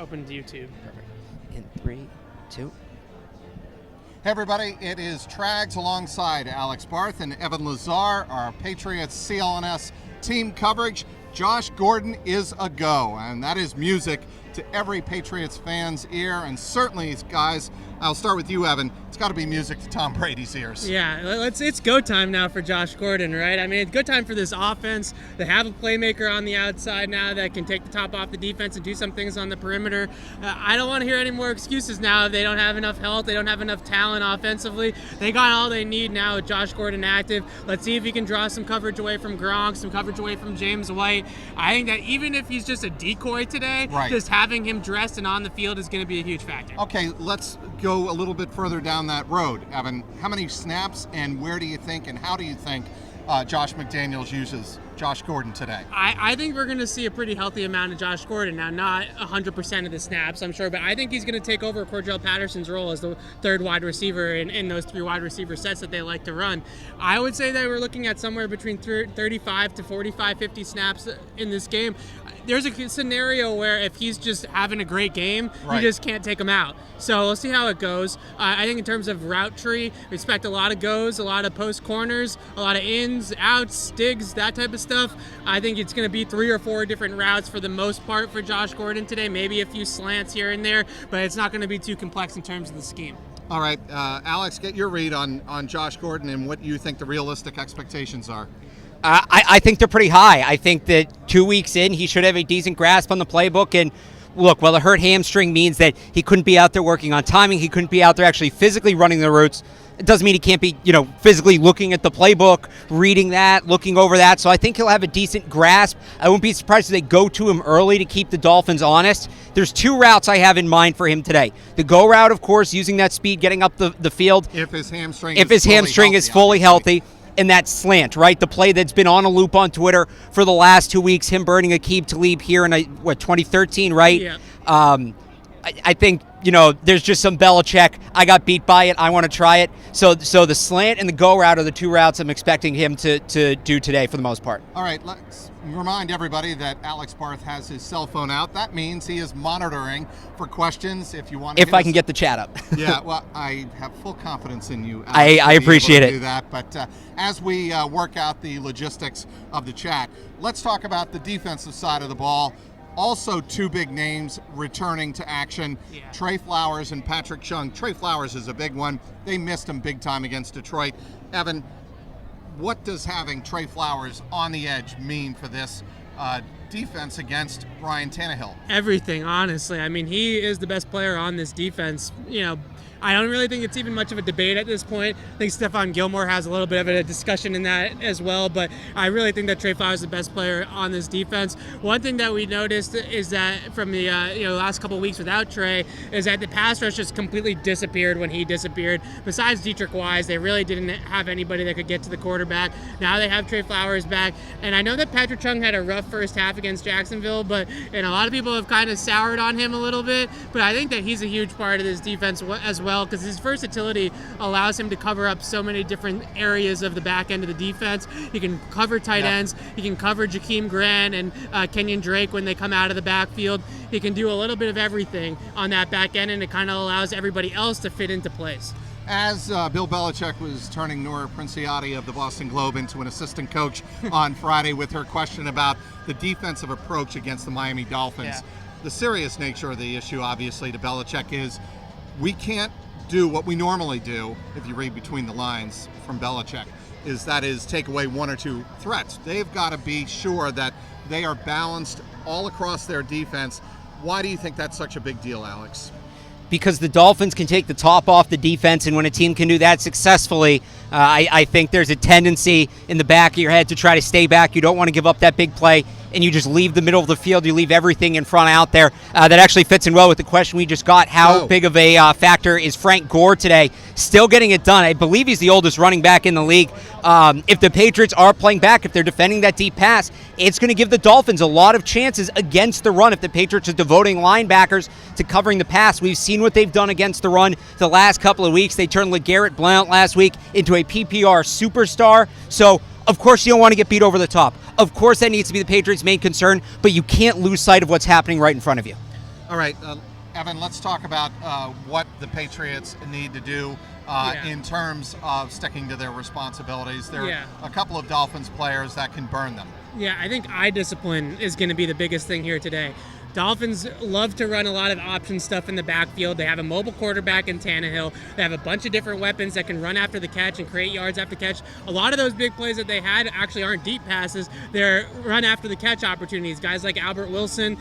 opened YouTube. Perfect. In 3, 2. Hey everybody, it is Trags alongside Alex Barth and Evan Lazar, our Patriots CLNS team coverage. Josh Gordon is a go, and that is music to every Patriots fan's ear, and certainly, guys, I'll start with you, Evan. It's got to be music to Tom Brady's ears. Yeah, it's go time now for Josh Gordon, right? I mean, it's go time for this offense. They have a playmaker on the outside now that can take the top off the defense and do some things on the perimeter. I don't want to hear any more excuses now. They don't have enough health. They don't have enough talent offensively. They got all they need now with Josh Gordon active. Let's see if he can draw some coverage away from Gronk, some coverage away from James White. I think that even if he's just a decoy today, just having him dressed and on the field is going to be a huge factor. Okay, let's go a little bit further down that road. Evan, how many snaps and where do you think and how do you think Josh McDaniels uses Josh Gordon today? I think we're going to see a pretty healthy amount of Josh Gordon. Now, not 100% of the snaps, I'm sure, but I think he's going to take over Cordell Patterson's role as the third wide receiver in those 3 wide receiver sets that they like to run. I would say that we're looking at somewhere between 35 to 45, 50 snaps in this game. There's a scenario where if he's just having a great game, you just can't take him out. So we'll see how it goes. I think in terms of route tree, we expect a lot of goes, a lot of post corners, a lot of ins, outs, digs, that type of stuff. I think it's going to be 3 or 4 different routes for the most part for Josh Gordon today, maybe a few slants here and there, but it's not going to be too complex in terms of the scheme. All right, Alex, get your read on Josh Gordon and what you think the realistic expectations are. I think they're pretty high. I think that 2 weeks in, he should have a decent grasp on the playbook. And look, while a hurt hamstring means that he couldn't be out there working on timing, he couldn't be out there actually physically running the routes, it doesn't mean he can't be, physically looking at the playbook, reading that, looking over that. So I think he'll have a decent grasp. I wouldn't be surprised if they go to him early to keep the Dolphins honest. There's 2 routes I have in mind for him today. The go route, of course, using that speed, getting up the field. If his hamstring is fully healthy. And that slant, right? The play that's been on a loop on Twitter for the last 2 weeks, him burning Aqib Talib here in 2013, right? Yeah. I think, there's just some Belichick. I got beat by it. I want to try it. So the slant and the go route are the 2 routes I'm expecting him to do today for the most part. All right, let's remind everybody that Alex Barth has his cell phone out. That means he is monitoring for questions. If you want, if I can get the chat up. Yeah, well, I have full confidence in you, Alex, I appreciate it. do that. But as we work out the logistics of the chat, let's talk about the defensive side of the ball. Also, 2 big names returning to action, Trey Flowers and Patrick Chung. Trey Flowers is a big one. They missed him big time against Detroit. Evan, what does having Trey Flowers on the edge mean for this defense against Ryan Tannehill? Everything, honestly. I mean, he is the best player on this defense. I don't really think it's even much of a debate at this point. I think Stephon Gilmore has a little bit of a discussion in that as well, but I really think that Trey Flowers is the best player on this defense. One thing that we noticed is that from the last couple of weeks without Trey is that the pass rush just completely disappeared when he disappeared. Besides Dietrich Wise, they really didn't have anybody that could get to the quarterback. Now they have Trey Flowers back, and I know that Patrick Chung had a rough first half against Jacksonville, and a lot of people have kind of soured on him a little bit, but I think that he's a huge part of this defense as well, because his versatility allows him to cover up so many different areas of the back end of the defense. He can cover tight ends. He can cover Jakeem Grant and Kenyon Drake when they come out of the backfield. He can do a little bit of everything on that back end, and it kind of allows everybody else to fit into place. As Bill Belichick was turning Nora Princiotti of the Boston Globe into an assistant coach on Friday with her question about the defensive approach against the Miami Dolphins, the serious nature of the issue, obviously, to Belichick is we can't do what we normally do, if you read between the lines from Belichick, is take away 1 or 2 threats. They've got to be sure that they are balanced all across their defense. Why do you think that's such a big deal, Alex? Because the Dolphins can take the top off the defense, and when a team can do that successfully, I think there's a tendency in the back of your head to try to stay back. You don't want to give up that big play, and you just leave the middle of the field. You leave everything in front out there. That actually fits in well with the question we just got. How big of a factor is Frank Gore today? Still getting it done. I believe he's the oldest running back in the league. If the Patriots are playing back, if they're defending that deep pass, it's going to give the Dolphins a lot of chances against the run if the Patriots are devoting linebackers to covering the pass. We've seen what they've done against the run the last couple of weeks. They turned LeGarrette Blount last week into a PPR superstar. So, of course, you don't want to get beat over the top. Of course, that needs to be the Patriots' main concern, but you can't lose sight of what's happening right in front of you. All right, Evan, let's talk about what the Patriots need to do in terms of sticking to their responsibilities. There are a couple of Dolphins players that can burn them. Yeah, I think eye discipline is going to be the biggest thing here today. Dolphins love to run a lot of option stuff in the backfield. They have a mobile quarterback in Tannehill. They have a bunch of different weapons that can run after the catch and create yards after the catch. A lot of those big plays that they had actually aren't deep passes. They're run after the catch opportunities. Guys like Albert Wilson,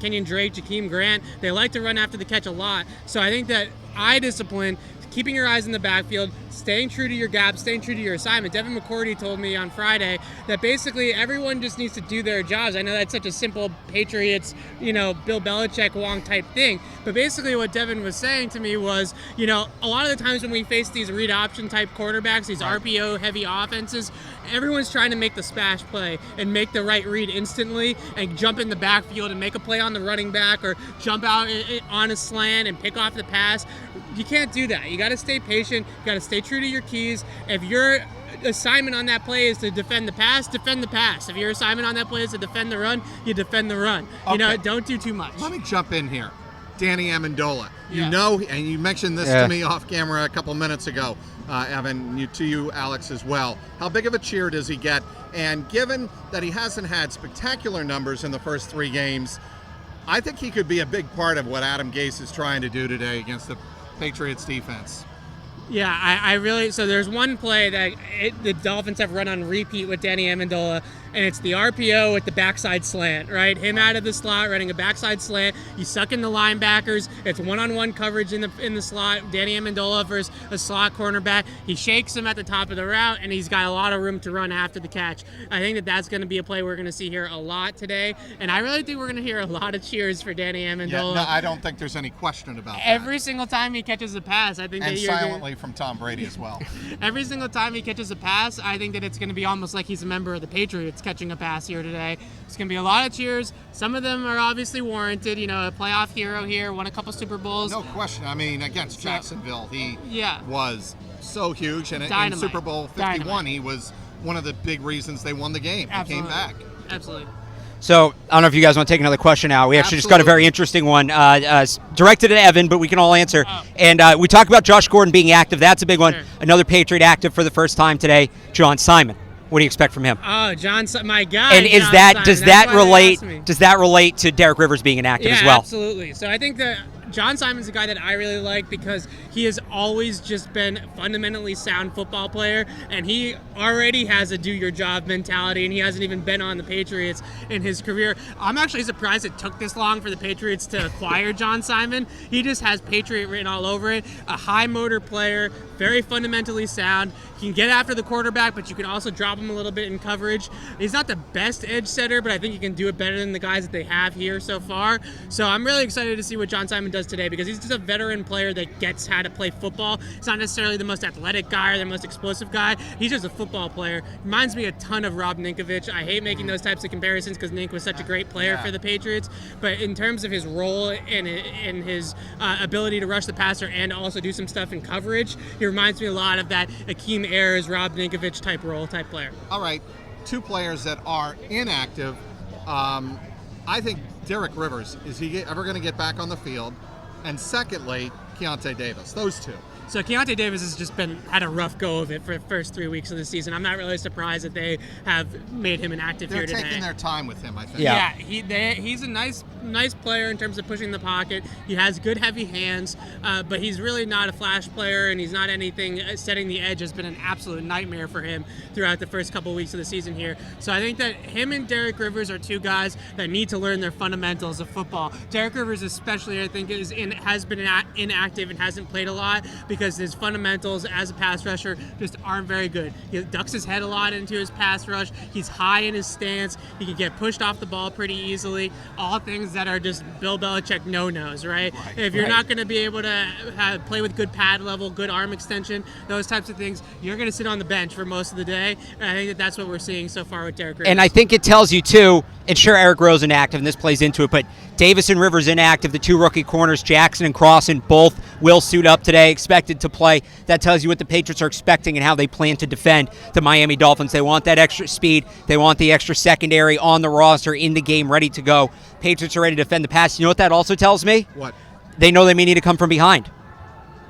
Kenyon Drake, Jakeem Grant, they like to run after the catch a lot. So I think that eye discipline, keeping your eyes in the backfield, staying true to your gap, staying true to your assignment. Devin McCourty told me on Friday that basically everyone just needs to do their jobs. I know that's such a simple Patriots, Bill Belichick Wong type thing, but basically what Devin was saying to me was, a lot of the times when we face these read option type quarterbacks, these RPO heavy offenses, everyone's trying to make the splash play and make the right read instantly and jump in the backfield and make a play on the running back or jump out on a slant and pick off the pass. You can't do that. You got to stay patient. You got to stay true to your keys. If your assignment on that play is to defend the pass, defend the pass. If your assignment on that play is to defend the run, you defend the run. Okay. Don't do too much. Let me jump in here. Danny Amendola. And you mentioned this to me off camera a couple minutes ago, Evan, to you, Alex, as well. How big of a cheer does he get? And given that he hasn't had spectacular numbers in the first 3 games, I think he could be a big part of what Adam Gase is trying to do today against the Patriots defense. Yeah, I really. So there's one play that the Dolphins have run on repeat with Danny Amendola, and it's the RPO with the backside slant, right? Him out of the slot, running a backside slant. You suck in the linebackers. It's one-on-one coverage in the slot. Danny Amendola versus a slot cornerback. He shakes him at the top of the route, and he's got a lot of room to run after the catch. I think that's going to be a play we're going to see here a lot today, and I really think we're going to hear a lot of cheers for Danny Amendola. Yeah, no, I don't think there's any question about that. Every single time he catches a pass, I think and that you're silently from Tom Brady as well. Every single time he catches a pass, I think that it's going to be almost like he's a member of the Patriots catching a pass here today. It's going to be a lot of cheers. Some of them are obviously warranted. A playoff hero here, won a couple Super Bowls. No question. I mean, against Jacksonville, he was so huge. And in Super Bowl 51, he was one of the big reasons they won the game. Absolutely. He came back. Absolutely. So I don't know if you guys want to take another question now. We actually just got a very interesting one directed at Evan, but we can all answer. And we talked about Josh Gordon being active. That's a big one. Sure. Another Patriot active for the first time today, John Simon. What do you expect from him? Oh, my guy. And does that relate to Derek Rivers being inactive as well? Absolutely. So I think that John Simon's a guy that I really like because he has always just been a fundamentally sound football player, and he already has a do-your-job mentality, and he hasn't even been on the Patriots in his career. I'm actually surprised it took this long for the Patriots to acquire John Simon. He just has Patriot written all over it. A high-motor player, very fundamentally sound. He can get after the quarterback, but you can also drop him a little bit in coverage. He's not the best edge setter, but I think he can do it better than the guys that they have here so far. So I'm really excited to see what John Simon does today because he's just a veteran player that gets how to play football. He's not necessarily the most athletic guy or the most explosive guy. He's just a football player. Reminds me a ton of Rob Ninkovich. I hate making those types of comparisons because Nink was such a great player for the Patriots, but in terms of his role and his ability to rush the passer and also do some stuff in coverage, he reminds me a lot of that Akeem Ayers, Rob Ninkovich type player. All right, 2 players that are inactive. I think Derek Rivers, is he ever going to get back on the field? And secondly, Keontae Davis. Those 2. So Keontae Davis has just had a rough go of it for the first 3 weeks of the season. I'm not really surprised that they have made him inactive here today. They're taking their time with him, I think. Yeah, he's a nice player in terms of pushing the pocket. He has good heavy hands, but he's really not a flash player, and he's not anything. Setting the edge has been an absolute nightmare for him throughout the first couple weeks of the season here. So I think that him and Derek Rivers are 2 guys that need to learn their fundamentals of football. Derek Rivers especially, I think, has been inactive and hasn't played a lot because his fundamentals as a pass rusher just aren't very good. He ducks his head a lot into his pass rush. He's high in his stance. He can get pushed off the ball pretty easily. All things that are just Bill Belichick no-nos, right? If you're not going to be able to play with good pad level, good arm extension, those types of things, you're going to sit on the bench for most of the day. And I think that's what we're seeing so far with Derek Rivers. And I think it tells you, too, And sure, Eric Rowe's inactive, and this plays into it, but Davis and Rivers inactive. The 2 rookie corners, Jackson and Crossan, both will suit up today, expected to play. That tells you what the Patriots are expecting and how they plan to defend the Miami Dolphins. They want that extra speed. They want the extra secondary on the roster, in the game, ready to go. Patriots are ready to defend the pass. You know what that also tells me? What? They know they may need to come from behind.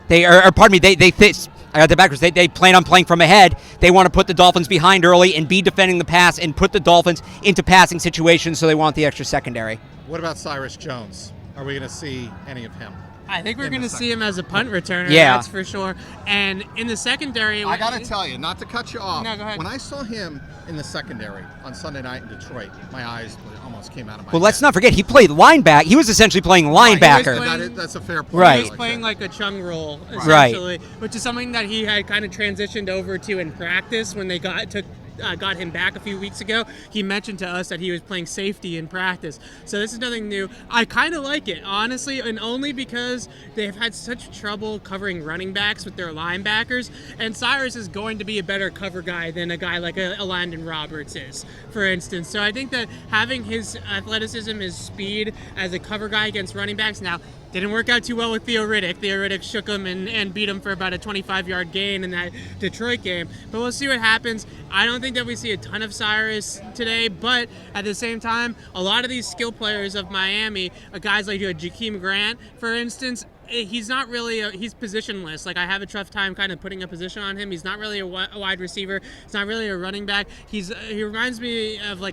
They I got the backwards. They plan on playing from ahead. They want to put the Dolphins behind early and be defending the pass and put the Dolphins into passing situations, so they want the extra secondary. What about Cyrus Jones? Are we going to see any of him? I think we're going to see him as a punt returner, that's for sure. And in the secondary... I got to tell you, not to cut you off. No, go ahead. When I saw him in the secondary on Sunday night in Detroit, my eyes almost came out of my Well, head. let's not forget, he played linebacker. He was essentially playing linebacker. That's a fair point. Right. He was playing like a chung roll, Right. essentially, which is something that he had kind of transitioned over to in practice when they got him back a few weeks ago. He mentioned to us that he was playing safety in practice. So this is nothing new. I kind of like it, honestly, and only because they've had such trouble covering running backs with their linebackers, and Cyrus is going to be a better cover guy than a guy like a Landon Roberts is, for instance. So I think that having his athleticism, his speed as a cover guy against running backs, now, didn't work out too well with Theo Riddick. Theo Riddick shook him and beat him for about a 25-yard gain in that Detroit game. But we'll see what happens. I don't think that we see a ton of Cyrus today, but at the same time, a lot of these skill players of Miami, guys like Jakeem Grant, for instance, he's not really he's positionless. Like, I have a tough time kind of putting a position on him. He's not really a wide receiver. He's not really a running back. He reminds me of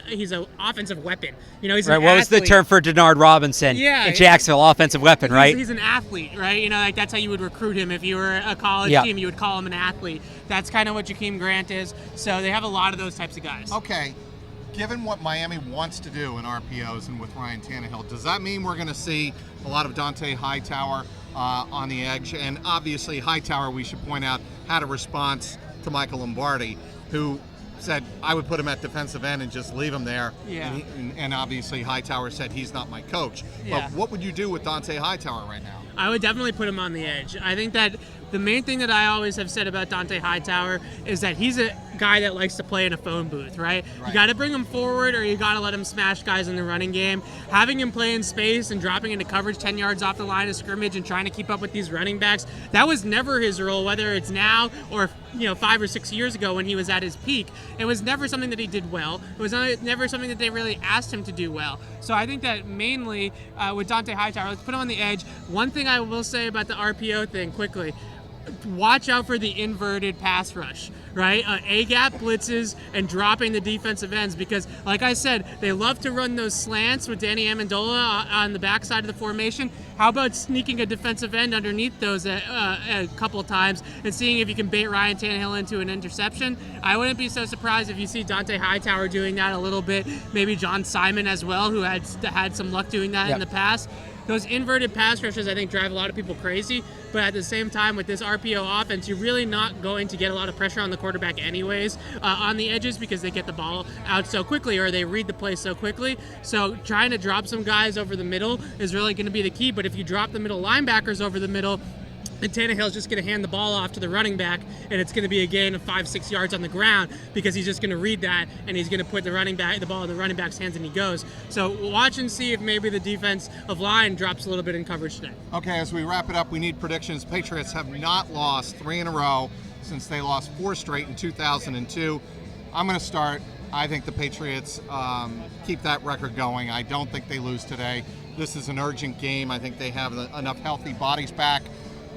he's an offensive weapon. You know, he's right. What was the term for Denard Robinson? In Jacksonville, offensive weapon, right? He's an athlete, right? You know, like that's how you would recruit him. If you were a college team, you would call him an athlete. That's kind of what Jakeem Grant is. So they have a lot of those types of guys. Okay. Given what Miami wants to do in RPOs and with Ryan Tannehill, does that mean we're going to see a lot of Dante Hightower on the edge? And obviously Hightower, we should point out, had a response to Michael Lombardi, who said, I would put him at defensive end and just leave him there. Yeah. And obviously Hightower said he's not my coach. Yeah. But what would you do with Dante Hightower right now? I would definitely put him on the edge. I think that the main thing that I always have said about Dante Hightower is that he's a guy that likes to play in a phone booth, right? You got to bring him forward, or you got to let him smash guys in the running game. Having him play in space and dropping into coverage 10 yards off the line of scrimmage and trying to keep up with these running backs, that was never his role, whether it's now or 5 or 6 years ago when he was at his peak. It was never something that he did well. It was never something that they really asked him to do well. So I think that mainly with Dante Hightower, let's put him on the edge. One thing I will say about the RPO thing quickly, watch out for the inverted pass rush, right? A-gap blitzes and dropping the defensive ends, because, like I said, they love to run those slants with Danny Amendola on the backside of the formation. How about sneaking a defensive end underneath those a couple times and seeing if you can bait Ryan Tannehill into an interception? I wouldn't be so surprised if you see Dante Hightower doing that a little bit. Maybe John Simon as well, who had some luck doing that in the past. Those inverted pass rushes, I think, drive a lot of people crazy. But at the same time, with this RPO offense, you're really not going to get a lot of pressure on the quarterback anyways on the edges, because they get the ball out so quickly, or they read the play so quickly. So trying to drop some guys over the middle is really going to be the key. But if you drop the middle linebackers over the middle, and Tannehill's just going to hand the ball off to the running back, and it's going to be a gain of 5-6 yards on the ground, because he's just going to read that, and he's going to put the ball in the running back's hands, and he goes. So watch and see if maybe the defensive line drops a little bit in coverage today. Okay, as we wrap it up, we need predictions. Patriots have not lost 3 in a row since they lost 4 straight in 2002. I'm going to start. I think the Patriots keep that record going. I don't think they lose today. This is an urgent game. I think they have enough healthy bodies back.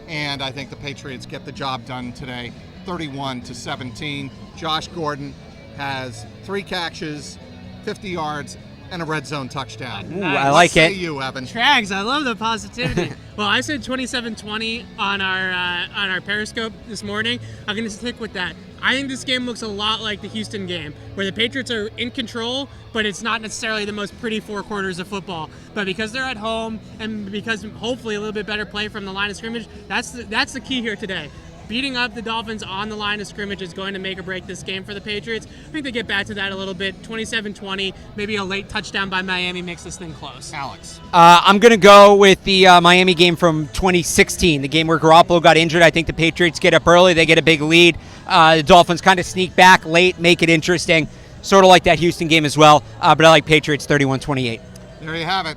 And I think the Patriots get the job done today, 31-17. Josh Gordon has 3 catches, 50 yards, and a red zone touchdown. Ooh, I like it. Say you, Evan. Trags, I love the positivity. Well, I said 27-20 on our Periscope this morning. I'm going to stick with that. I think this game looks a lot like the Houston game, where the Patriots are in control, but it's not necessarily the most pretty 4 quarters of football. But because they're at home, and because hopefully a little bit better play from the line of scrimmage, that's the key here today. Beating up the Dolphins on the line of scrimmage is going to make or break this game for the Patriots. I think they get back to that a little bit. 27-20, maybe a late touchdown by Miami makes this thing close. Alex. I'm going to go with the Miami game from 2016, the game where Garoppolo got injured. I think the Patriots get up early. They get a big lead. The Dolphins kind of sneak back late, make it interesting. sort of like that Houston game as well, but I like Patriots 31-28. There you have it.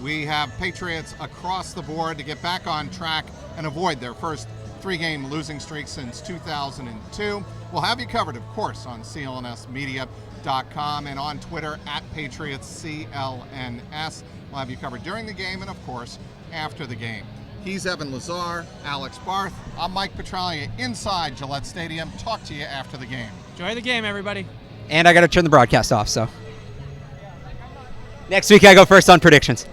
We have Patriots across the board to get back on track and avoid their first 3-game losing streak since 2002. We'll have you covered, of course, on CLNSmedia.com and on Twitter at PatriotsCLNS. We'll have you covered during the game and, of course, after the game. He's Evan Lazar, Alex Barth. I'm Mike Petraglia inside Gillette Stadium. Talk to you after the game. Enjoy the game, everybody. And I got to turn the broadcast off, so. Next week I go first on predictions.